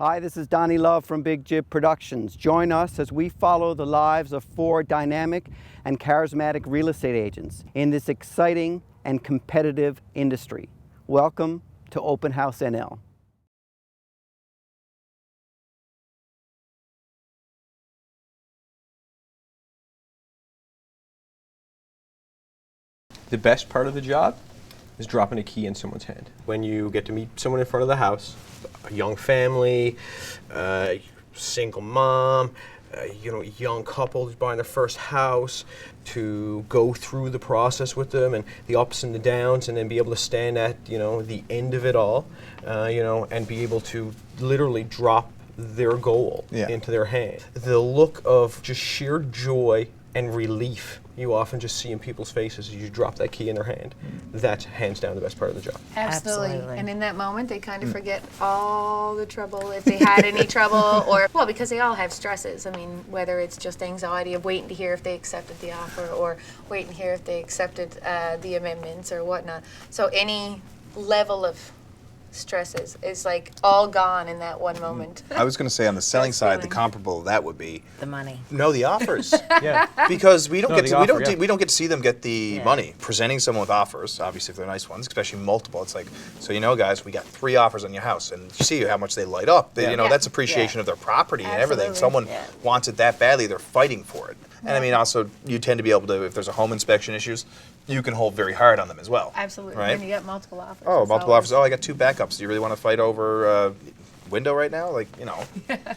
Hi, this is Donny Love from Big Jib Productions. Join us as we follow the lives of 4 dynamic and charismatic real estate agents in this exciting and competitive industry. Welcome to Open House NL. The best part of the job is dropping a key in someone's hand. When you get to meet someone in front of the house, a young family, single mom, young couple who's buying their first house, to go through the process with them and the ups and the downs, and then be able to stand at the end of it all, and be able to literally drop their goal into their hand. The look of just sheer joy and relief you often just see in people's faces as you drop that key in their hand. That's hands down the best part of the job. Absolutely. And in that moment, they kind of forget all the trouble, if they had any trouble, or, well, because they all have stresses. I mean, whether it's just anxiety of waiting to hear if they accepted the offer, or waiting to hear if they accepted the amendments or whatnot. So any level of stresses is like all gone in that one moment. I was going to say on the selling side, the comparable of that would be the money. No, the offers. Yeah. Because we don't we don't get to see them get the money. Presenting someone with offers, obviously if they're nice ones, especially multiple, it's like, so guys, we got 3 offers on your house, and you see how much they light up. They, that's appreciation of their property and everything. Someone wants it that badly, they're fighting for it. And I mean, also, you tend to be able to, if there's a home inspection issues, you can hold very hard on them as well. Absolutely. Right? And you get multiple offers. Oh, multiple offers. Oh, I got 2 backups. Do you really want to fight over window right now?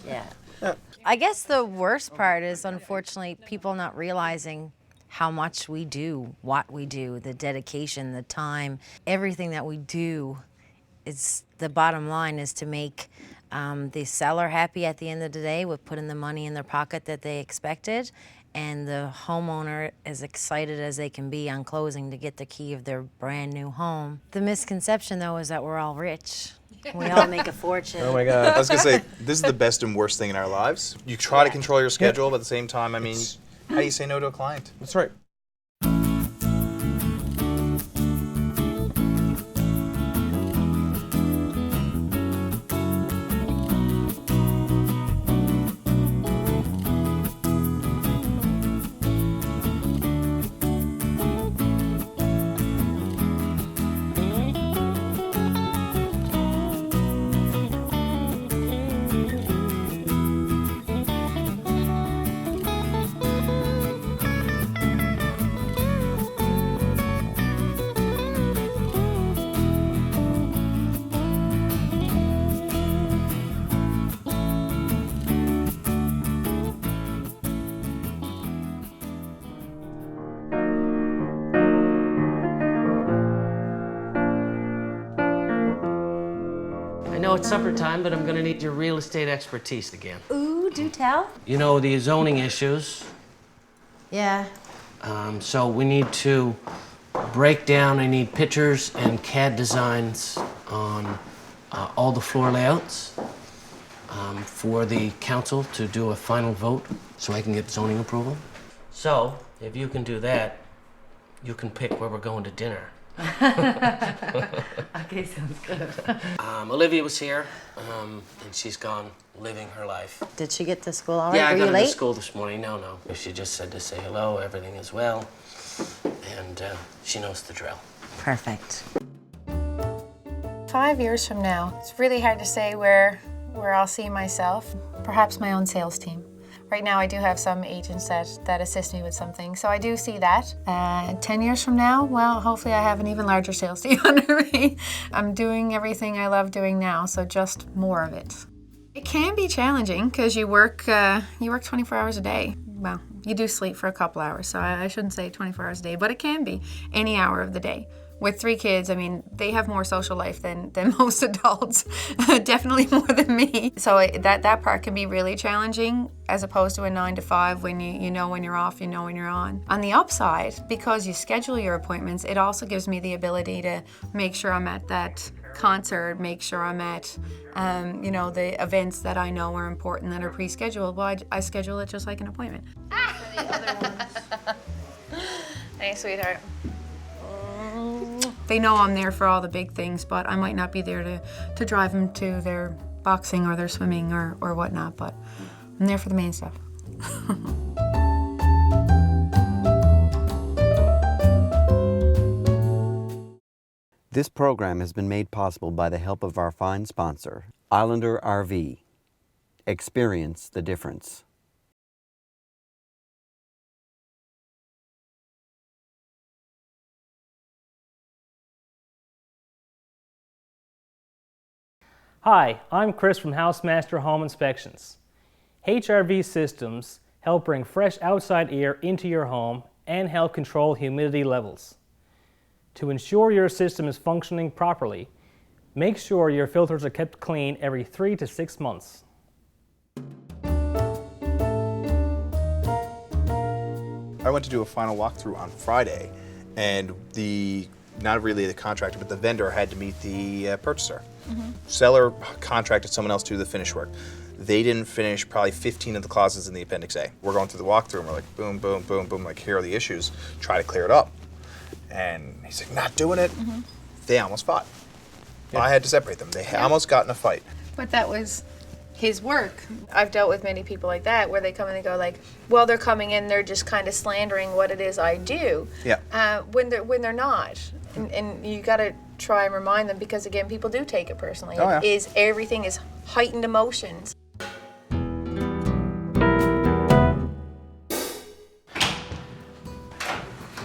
Yeah. I guess the worst part is, unfortunately, people not realizing how much we do, what we do, the dedication, the time, everything that we do. Is the bottom line is to make the seller happy at the end of the day with putting the money in their pocket that they expected, and the homeowner as excited as they can be on closing to get the key of their brand new home. The misconception, though, is that we're all rich. We all make a fortune. Oh my God. I was going to say, this is the best and worst thing in our lives. You try to control your schedule, but at the same time, I mean, how do you say no to a client? That's right. I know it's supper time, but I'm gonna need your real estate expertise again. Ooh, do tell. You know the zoning issues. Yeah. So we need to break down, I need pictures and CAD designs on all the floor layouts for the council to do a final vote so I can get zoning approval. So if you can do that, you can pick where we're going to dinner. Okay, sounds good. Olivia was here, and she's gone living her life. Did she get to school all right? Yeah, I Were got you her late? to school this morning. No. She just said to say hello, everything is well, and she knows the drill. Perfect. 5 years from now, it's really hard to say where I'll see myself. Perhaps my own sales team. Right now I do have some agents that assist me with some things, so I do see that. 10 years from now, well, hopefully I have an even larger sales team under me. I'm doing everything I love doing now, so just more of it. It can be challenging because you work 24 hours a day. Well, you do sleep for a couple hours, so I shouldn't say 24 hours a day, but it can be any hour of the day. With 3 kids, I mean, they have more social life than most adults, definitely more than me. So that part can be really challenging as opposed to a 9 to 5 when you know when you're off, you know when you're on. On the upside, because you schedule your appointments, it also gives me the ability to make sure I'm at that concert, make sure I'm at, the events that I know are important that are pre-scheduled. Well, I schedule it just like an appointment. Hey, sweetheart. They know I'm there for all the big things, but I might not be there to drive them to their boxing or they're swimming or whatnot, but I'm there for the main stuff. This program has been made possible by the help of our fine sponsor, Islander RV. Experience the difference. Hi, I'm Chris from Housemaster Home Inspections. HRV systems help bring fresh outside air into your home and help control humidity levels. To ensure your system is functioning properly, make sure your filters are kept clean every 3 to 6 months. I went to do a final walkthrough on Friday, and not really the contractor, but the vendor had to meet the purchaser. Seller contracted someone else to do the finish work. They didn't finish probably 15 of the clauses in the Appendix A. We're going through the walkthrough, and we're like, boom, boom, boom, boom, like, here are the issues. Try to clear it up. And he's like, not doing it. They almost fought. I had to separate them. They almost got in a fight. But that was his work. I've dealt with many people like that where they come in and go like, well, they're coming in, they're just kind of slandering what it is I do. Yeah. When they're not. And you got to try and remind them, because again, people do take it personally. Oh, yeah. Everything is heightened emotions.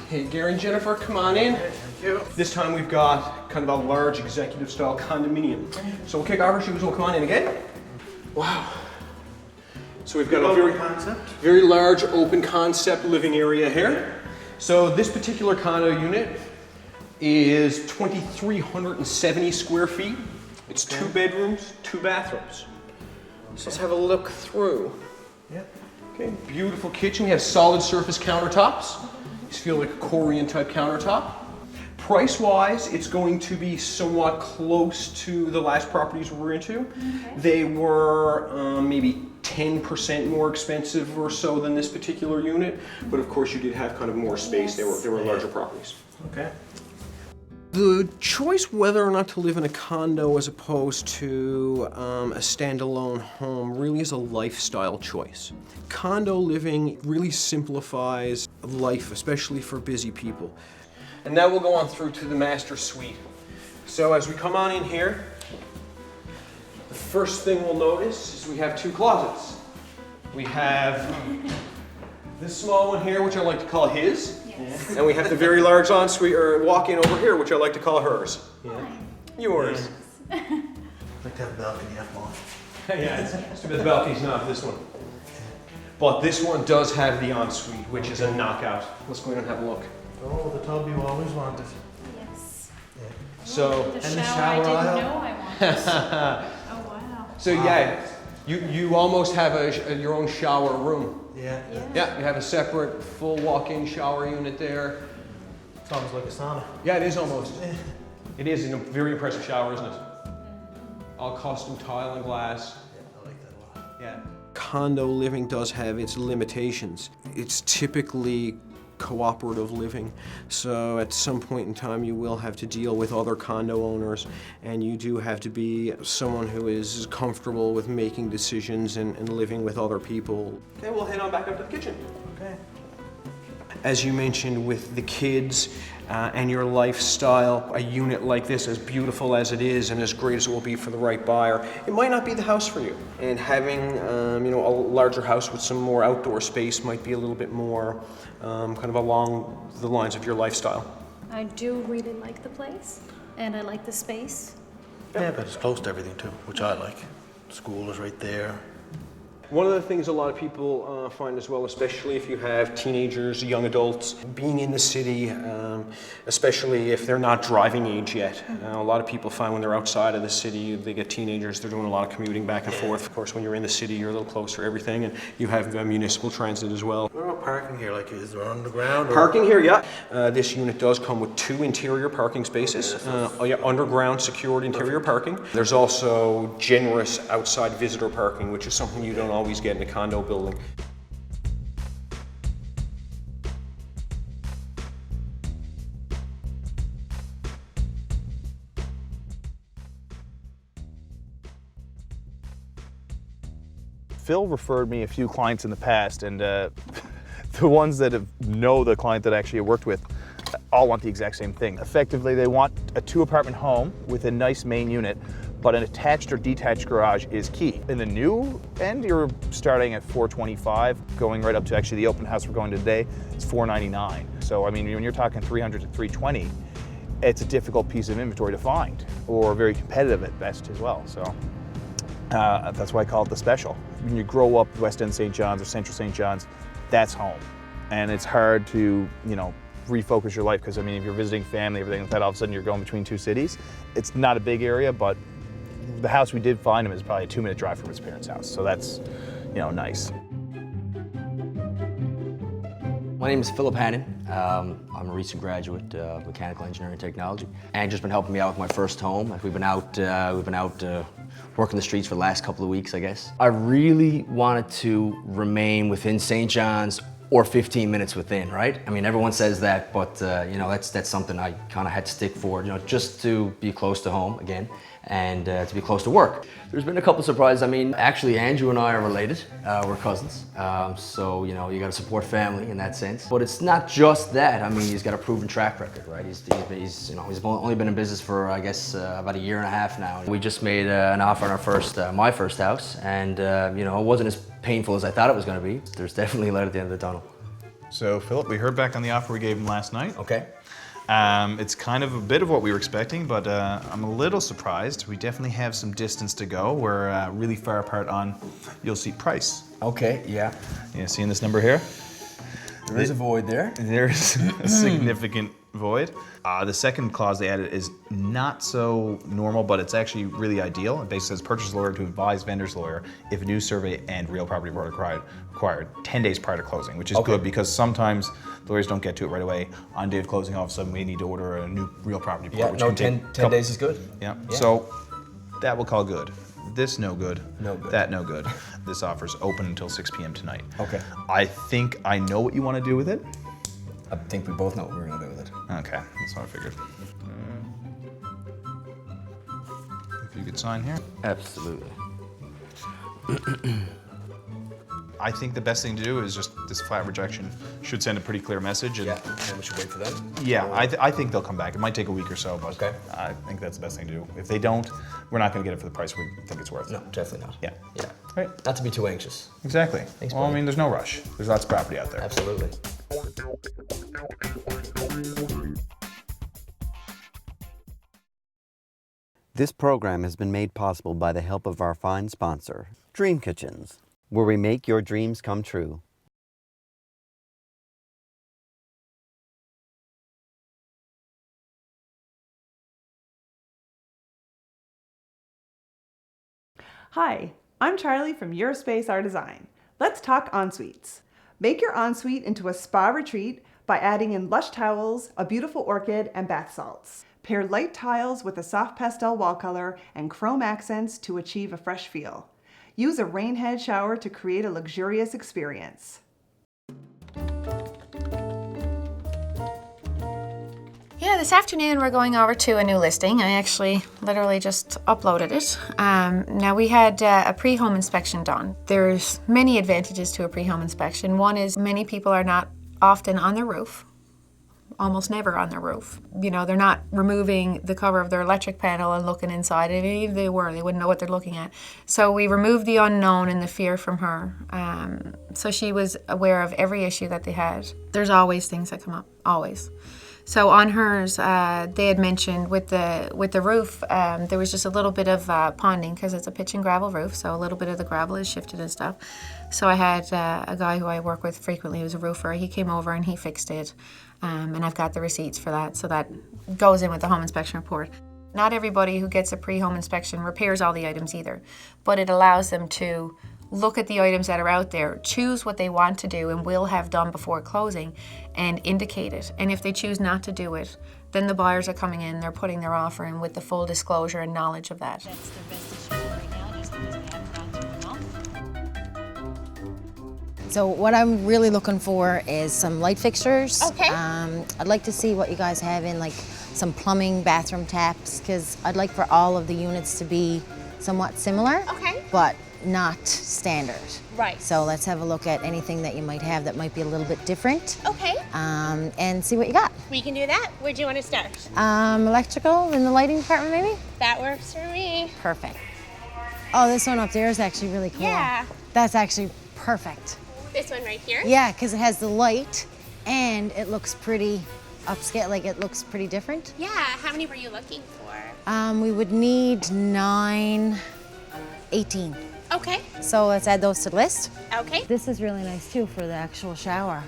Hey, Gary and Jennifer, come on in. Thank you. This time we've got kind of a large executive style condominium. So we'll kick off our shoes, we'll come on in again. Wow. So we've got a very large open concept living area here. So this particular condo unit is 2,370 square feet. It's 2 bedrooms, 2 bathrooms. So let's have a look through. Yeah. Okay, beautiful kitchen. We have solid surface countertops. These feel like a Korean type countertop. Price-wise, it's going to be somewhat close to the last properties we were into. They were maybe 10% more expensive or so than this particular unit, but of course you did have kind of more space. They were larger properties. Okay. The choice whether or not to live in a condo as opposed to a standalone home really is a lifestyle choice. Condo living really simplifies life, especially for busy people. And now we'll go on through to the master suite. So as we come on in here, the first thing we'll notice is we have 2 closets. We have this small one here, which I like to call his. Yes. And we have the very large ensuite or walk-in over here, which I like to call hers. Yeah. Yours. I'd like to have a balcony up on. Yeah, it's too bad the balcony's not this one. But this one does have the ensuite, which is a knockout. Let's go in and have a look. Oh, the tub you always wanted. Yes. So, The And the shower I shower didn't aisle. know I wanted. Oh, wow. so yeah, you almost have your own shower room. Yeah. Yeah, you have a separate full walk-in shower unit there. It's almost like a sauna. Yeah, it is almost. It is a very impressive shower, isn't it? All custom tile and glass. Yeah, I like that a lot. Yeah. Condo living does have its limitations. It's typically cooperative living, so at some point in time you will have to deal with other condo owners, and you do have to be someone who is comfortable with making decisions and living with other people. Okay, we'll head on back up to the kitchen. Okay. As you mentioned, with the kids and your lifestyle, a unit like this, as beautiful as it is and as great as it will be for the right buyer, it might not be the house for you. And having a larger house with some more outdoor space might be a little bit more kind of along the lines of your lifestyle. I do really like the place, and I like the space. Yeah, but it's close to everything too, which I like. School is right there. One of the things a lot of people find as well, especially if you have teenagers, young adults, being in the city, especially if they're not driving age yet. A lot of people find when they're outside of the city, they get teenagers, they're doing a lot of commuting back and forth. Of course, when you're in the city, you're a little closer to everything, and you have municipal transit as well. What about parking here? Like, is there underground? Or? Parking here, yeah. This unit does come with 2 interior parking spaces, underground secured interior parking. There's also generous outside visitor parking, which is something you don't always get in a condo building. Phil referred me a few clients in the past, and the ones that know the client that actually I worked with all want the exact same thing. Effectively, they want a 2-apartment home with a nice main unit, but an attached or detached garage is key. In the new end, you're starting at $425, going right up to actually the open house we're going to today, it's $499. So I mean, when you're talking $300 to $320, it's a difficult piece of inventory to find, or very competitive at best as well. So that's why I call it the special. When you grow up West End St. John's or Central St. John's, that's home. And it's hard to, refocus your life, because I mean, if you're visiting family, everything like that, all of a sudden you're going between 2 cities. It's not a big area, but the house we did find him is probably a 2-minute drive from his parents' house. So that's, nice. My name is Philip Hannon. I'm a recent graduate of mechanical engineering and technology, and just been helping me out with my first home. We've been out working the streets for the last couple of weeks, I guess. I really wanted to remain within St. John's or 15 minutes within, right? I mean, everyone says that, but that's something I kind of had to stick for, just to be close to home again, and to be close to work. There's been a couple surprises. I mean, actually, Andrew and I are related. We're cousins, so you got to support family in that sense. But it's not just that. I mean, he's got a proven track record, right? He's only been in business for, I guess, about 1.5 years now. We just made an offer on our my first house, and it wasn't as painful as I thought it was going to be. There's definitely a light at the end of the tunnel. So Philip, we heard back on the offer we gave him last night. Okay. It's kind of a bit of what we were expecting, but I'm a little surprised. We definitely have some distance to go. We're really far apart on, you'll see, price. Okay, yeah. Yeah, seeing this number here? There is a void there. There's a significant void. The second clause they added is not so normal, but it's actually really ideal. It basically says purchase lawyer to advise vendor's lawyer if a new survey and real property report are required 10 days prior to closing, which is good because sometimes lawyers don't get to it right away. On day of closing, all of a sudden we need to order a new real property report. Yeah, 10 days is good. Yeah. So that we'll call good. This no good. No good. That no good. This offer's open until 6 p.m. tonight. Okay. I think I know what you want to do with it. I think we both know what we're going to do with it. Okay, that's what I figured. If you could sign here. Absolutely. I think the best thing to do is just this flat rejection should send a pretty clear message. And and we should wait for them? Yeah, I think they'll come back. It might take a week or so, but I think that's the best thing to do. If they don't, we're not going to get it for the price we think it's worth. No, definitely not. Yeah. Yeah. Right. Not to be too anxious. Exactly. Thanks, well, I buddy. mean, there's no rush. There's lots of property out there. Absolutely. This program has been made possible by the help of our fine sponsor, Dream Kitchens, where we make your dreams come true. Hi, I'm Charlie from Your Space Our Design. Let's talk ensuites. Make your ensuite into a spa retreat by adding in lush towels, a beautiful orchid, and bath salts. Pair light tiles with a soft pastel wall color and chrome accents to achieve a fresh feel. Use a rainhead shower to create a luxurious experience. Yeah, this afternoon we're going over to a new listing. I actually literally just uploaded it. Now we had a pre-home inspection done. There's many advantages to a pre-home inspection. One is many people are not often on their roof, almost never on their roof. You know, they're not removing the cover of their electric panel and looking inside it. Even if they were, they wouldn't know what they're looking at. So we removed the unknown and the fear from her. So she was aware of every issue that they had. There's always things that come up, always. So on hers, they had mentioned with the roof, there was just a little bit of ponding because it's a pitch and gravel roof, so a little bit of the gravel is shifted and stuff. So I had a guy who I work with frequently who's a roofer. He came over and he fixed it, and I've got the receipts for that, so that goes in with the home inspection report. Not everybody who gets a pre-home inspection repairs all the items either, but it allows them to look at the items that are out there, choose what they want to do and will have done before closing, and indicate it. And if they choose not to do it, then the buyers are coming in, they're putting their offer in with the full disclosure and knowledge of that. That's the best issue right now, just because we haven't gone through enough. So what I'm really looking for is some light fixtures. Okay. I'd like to see what you guys have in, like some plumbing, bathroom taps, because I'd like for all of the units to be somewhat similar. Okay. But not standard. Right. So let's have a look at anything that you might have that might be a little bit different. Okay. And see what you got. We can do that. Where do you want to start? Electrical in the lighting department, maybe? That works for me. Perfect. Oh, this one up there is actually really cool. Yeah. That's actually perfect. This one right here? Yeah, because it has the light and it looks pretty upscale, like it looks pretty different. Yeah. How many were you looking for? We would need 9, 18. Okay. So let's add those to the list. Okay. This is really nice too for the actual shower.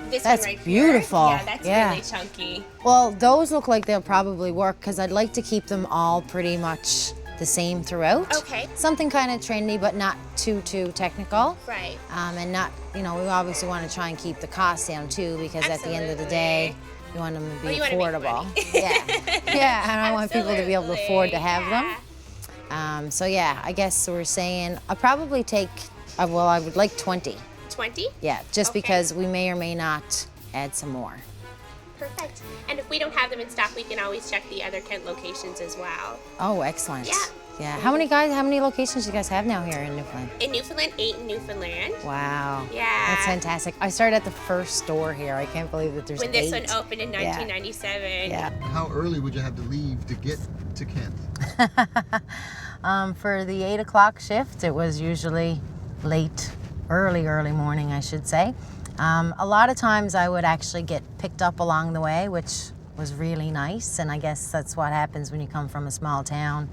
This That's one right beautiful. Here? Yeah, that's really chunky. Well, those look like they'll probably work because I'd like to keep them all pretty much the same throughout. Okay. Something kind of trendy, but not too technical. Right. And not, we obviously want to try and keep the cost down too, because at the end of the day, you want them to be affordable. Yeah, and I want people to be able to afford to have them. So yeah, I guess we're saying I'll probably take, I would like 20. 20? Yeah, just because we may or may not add some more. Perfect. And if we don't have them in stock, we can always check the other Kent locations as well. Oh, excellent. Yeah. Yeah. How many locations do you guys have now here in Newfoundland? In Newfoundland, 8 in Newfoundland. Wow. Yeah. That's fantastic. I started at the first store here. I can't believe that there's 8. When this one opened in 1997. Yeah. How early would you have to leave to get to Kent? For the 8 o'clock shift, it was usually early morning, I should say. A lot of times I would actually get picked up along the way, which was really nice. And I guess that's what happens when you come from a small town.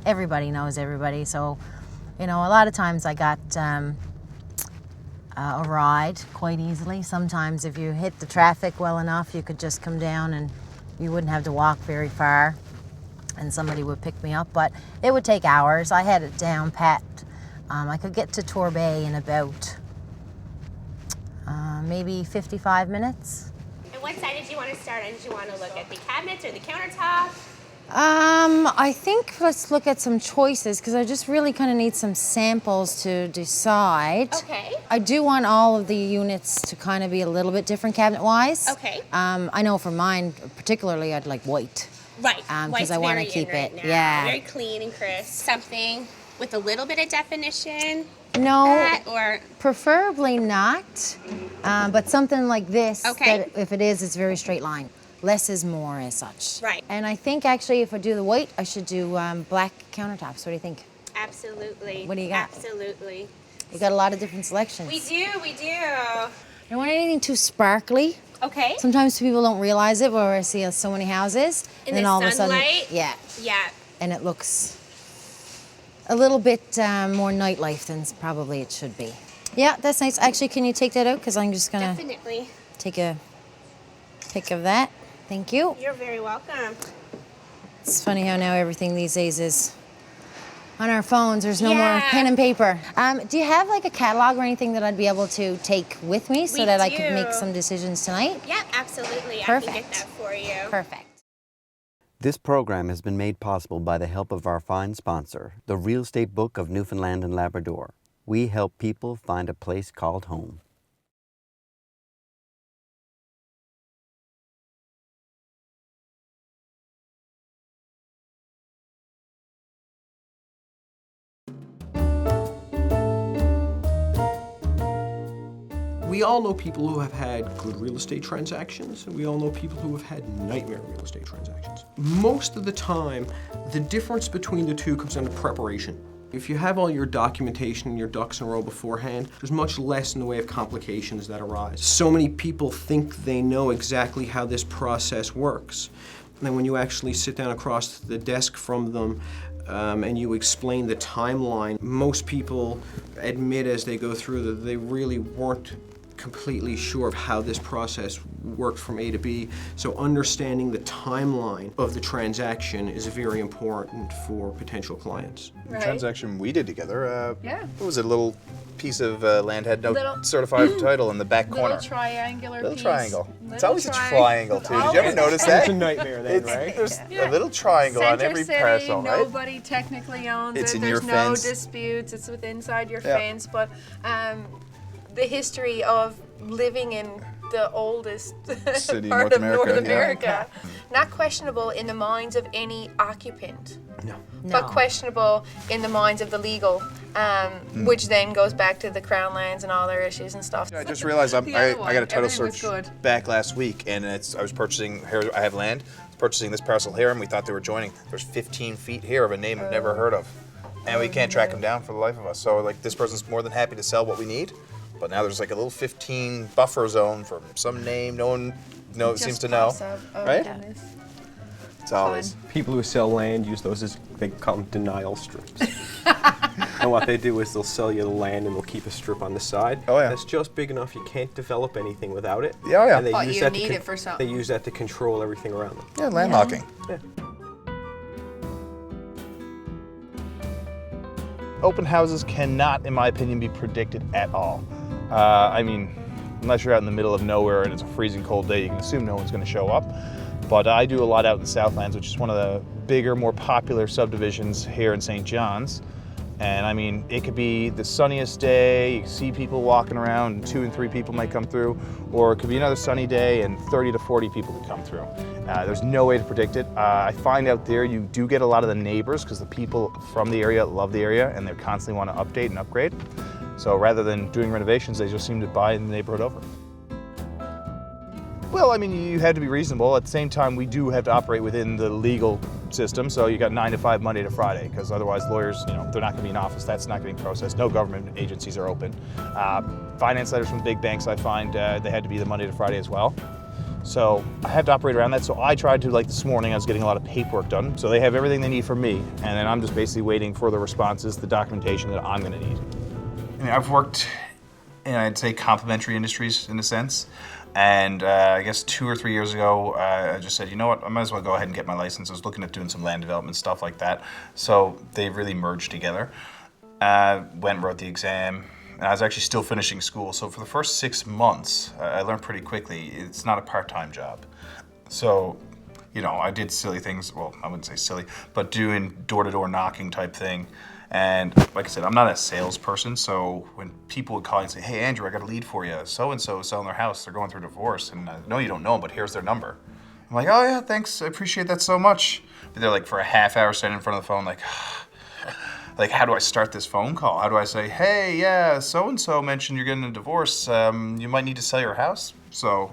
Everybody knows everybody. So, a lot of times I got a ride quite easily. Sometimes if you hit the traffic well enough, you could just come down and you wouldn't have to walk very far and somebody would pick me up. But it would take hours. I had it down pat. I could get to Torbay in about maybe 55 minutes. And what side did you want to start on? Did you want to look at the cabinets or the countertop? I think let's look at some choices because I just really kind of need some samples to decide. Okay. I do want all of the units to kind of be a little bit different cabinet-wise. Okay. I know for mine particularly I'd like white. Right. Because I want to keep it. Now. Yeah. Very clean and crisp. Something with a little bit of definition. No, or preferably not, but something like this, okay. that if it is, it's very straight line. Less is more as such. Right. And I think actually if I do the white, I should do black countertops. What do you think? Absolutely. What do you got? Absolutely. You got a lot of different selections. We do. I don't want anything too sparkly. Okay. Sometimes people don't realize it, where I see so many houses, In and then the all sunlight? of a sudden, yeah. Yeah. And it looks a little bit more nightlife than probably it should be. Yeah, that's nice. Actually, can you take that out? Because I'm just gonna Definitely. take a pic of that. Thank you. You're very welcome. It's funny how now everything these days is on our phones. There's no more Yeah. pen and paper. Do you have like a catalog or anything that I'd be able to take with me so We that I do. could make some decisions tonight? Yeah, absolutely. Perfect. I can get that for you. Perfect. This program has been made possible by the help of our fine sponsor, the Real Estate Book of Newfoundland and Labrador. We help people find a place called home. We all know people who have had good real estate transactions, and we all know people who have had nightmare real estate transactions. Most of the time, the difference between the two comes down to preparation. If you have all your documentation and your ducks in a row beforehand, there's much less in the way of complications that arise. So many people think they know exactly how this process works. And then when you actually sit down across the desk from them and you explain the timeline, most people admit as they go through that they really weren't completely sure of how this process worked from A to B. So understanding the timeline of the transaction is very important for potential clients. The transaction we did together, Yeah. what was it, a little piece of land had no Little- certified title in the back corner. Little triangular Little piece. triangle. It's Little always a triangle too. Did you ever notice that? It's a nightmare then, right? There's a little triangle on Center every city, parcel, right? nobody technically owns It's it. in There's your no fence. disputes. It's inside your Yeah. fence. But the history of living in the oldest City in part North of America, North yeah. America, not questionable in the minds of any occupant. No. But questionable in the minds of the legal, which then goes back to the Crown lands and all their issues and stuff. I just realized I got a title everything was search good. back last week, and I was purchasing here. I have land. I was purchasing this parcel here, and we thought they were joining. There's 15 feet here of a name I've never heard of, and we can't track them down for the life of us. So like this person's more than happy to sell what we need, but now there's like a little 15 buffer zone from some name no one seems to know, right? It's always people who sell land use those as they call them denial strips. And what they do is they'll sell you the land and they'll keep a strip on the side. Oh, yeah. That's just big enough you can't develop anything without it. Yeah, oh, yeah. And they But use you that need it for something. They use that to control everything around them. yeah, landlocking. Yeah. Open houses cannot, in my opinion, be predicted at all. I mean, unless you're out in the middle of nowhere and it's a freezing cold day, you can assume no one's going to show up. But I do a lot out in the Southlands, which is one of the bigger, more popular subdivisions here in St. John's. And I mean, it could be the sunniest day, you can see people walking around, and 2 and 3 people might come through, or it could be another sunny day and 30 to 40 people could come through. There's no way to predict it. I find out there you do get a lot of the neighbors because the people from the area love the area and they constantly want to update and upgrade. So rather than doing renovations, they just seem to buy the neighborhood over. Well, I mean, you had to be reasonable. At the same time, we do have to operate within the legal system. So you got 9 to 5, Monday to Friday, because otherwise lawyers, they're not going to be in office. That's not getting processed. No government agencies are open. Finance letters from big banks, I find they had to be the Monday to Friday as well. So I have to operate around that. So I tried to, like this morning, I was getting a lot of paperwork done. So they have everything they need from me. And then I'm just basically waiting for the responses, the documentation that I'm going to need. I mean, I've worked in, I'd say, complementary industries in a sense. And I guess 2 or 3 years ago, I just said, you know what, I might as well go ahead and get my license. I was looking at doing some land development, stuff like that. So they really merged together. Went and wrote the exam. And I was actually still finishing school. So for the first 6 months, I learned pretty quickly, it's not a part-time job. So, I did silly things, well, I wouldn't say silly, but doing door-to-door knocking type thing. And like I said, I'm not a salesperson, so when people would call and say, hey, Andrew, I got a lead for you. So-and-so is selling their house. They're going through divorce. And I know you don't know them, but here's their number. I'm like, oh, yeah, thanks. I appreciate that so much. But they're like, for a half hour standing in front of the phone, like, how do I start this phone call? How do I say, hey, yeah, so-and-so mentioned you're getting a divorce. You might need to sell your house. So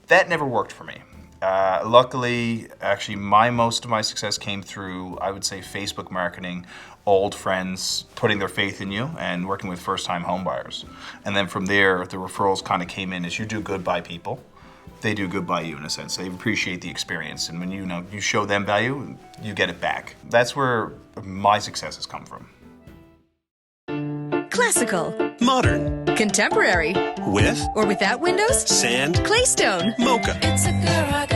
that never worked for me. Luckily, actually, most of my success came through, I would say, Facebook marketing, old friends putting their faith in you and working with first-time home buyers. And then from there, the referrals kind of came in as you do good by people. They do good by you in a sense. They appreciate the experience. And when you show them value, you get it back. That's where my success has come from. Classical. Modern. Contemporary. With or without windows? Sand. Claystone. Mocha. It's a garage.